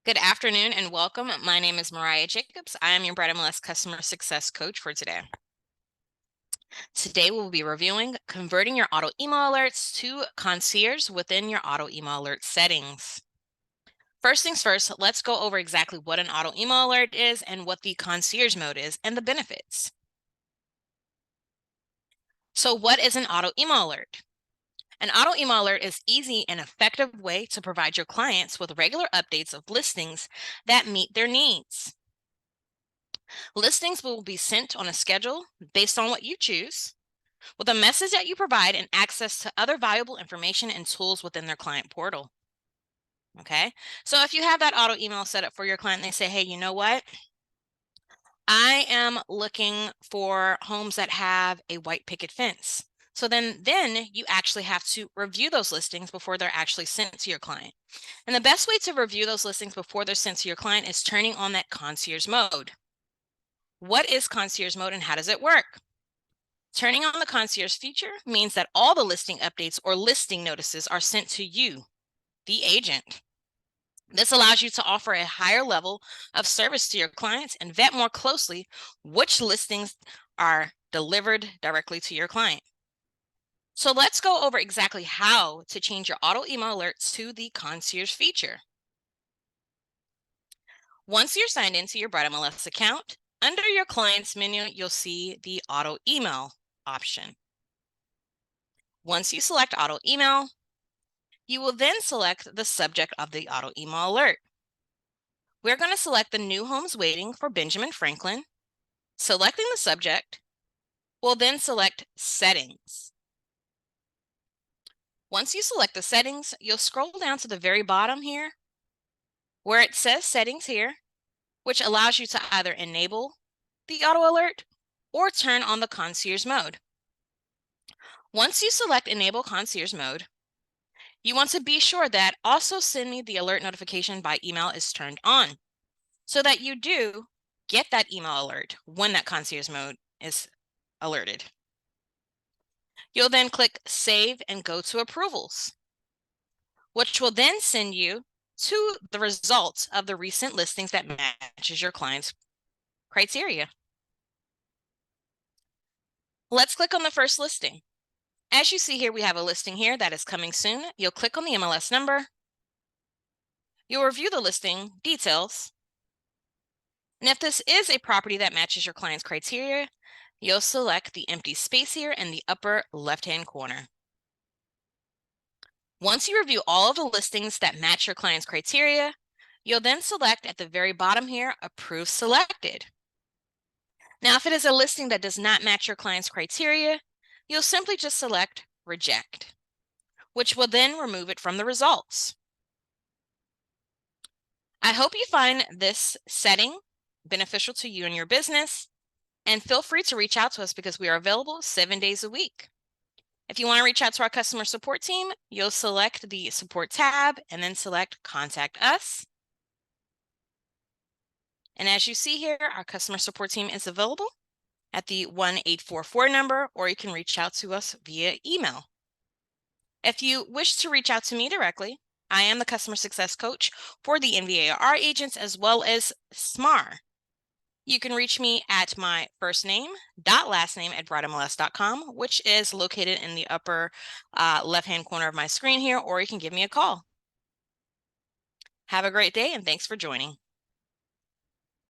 Good afternoon and welcome. My name is Mariah Jacobs. I am your Bright MLS Customer Success Coach for today. Today we'll be reviewing converting your auto email alerts to Concierge within your auto email alert settings. First things first, let's go over exactly what an auto email alert is and what the Concierge mode is and the benefits. So what is an auto email alert? An auto email alert is easy and effective way to provide your clients with regular updates of listings that meet their needs. Listings will be sent on a schedule based on what you choose, with a message that you provide and access to other valuable information and tools within their client portal. Okay, so if you have that auto email set up for your client, they say, hey, you know what? I am looking for homes that have a white picket fence. So then you actually have to review those listings before they're actually sent to your client. And the best way to review those listings before they're sent to your client is turning on that concierge mode. What is concierge mode and how does it work? Turning on the concierge feature means that all the listing updates or listing notices are sent to you, the agent. This allows you to offer a higher level of service to your clients and vet more closely which listings are delivered directly to your client. So let's go over exactly how to change your auto email alerts to the concierge feature. Once you're signed into your Bright MLS account, under your clients menu, you'll see the auto email option. Once you select auto email, you will then select the subject of the auto email alert. We're going to select the new homes waiting for Benjamin Franklin. Selecting the subject, we'll then select settings. Once you select the settings, you'll scroll down to the very bottom here where it says settings here, which allows you to either enable the auto alert or turn on the concierge mode. Once you select enable concierge mode, you want to be sure that also send me the alert notification by email is turned on so that you do get that email alert when that concierge mode is alerted. You'll then click save and go to approvals, which will then send you to the results of the recent listings that matches your client's criteria. Let's click on the first listing. As you see here, we have a listing here that is coming soon. You'll click on the MLS number. You'll review the listing details. And if this is a property that matches your client's criteria, you'll select the empty space here in the upper left-hand corner. Once you review all of the listings that match your client's criteria, you'll then select at the very bottom here, Approve Selected. Now, if it is a listing that does not match your client's criteria, you'll simply just select Reject, which will then remove it from the results. I hope you find this setting beneficial to you and your business, and feel free to reach out to us because we are available 7 days a week. If you want to reach out to our customer support team, you'll select the support tab and then select Contact Us. And as you see here, our customer support team is available at the 1-844 number, or you can reach out to us via email. If you wish to reach out to me directly, I am the customer success coach for the NVAR agents as well as SMAR. You can reach me at my first name dot last name at brightmls.com, which is located in the upper left-hand corner of my screen here, or you can give me a call. Have a great day and thanks for joining.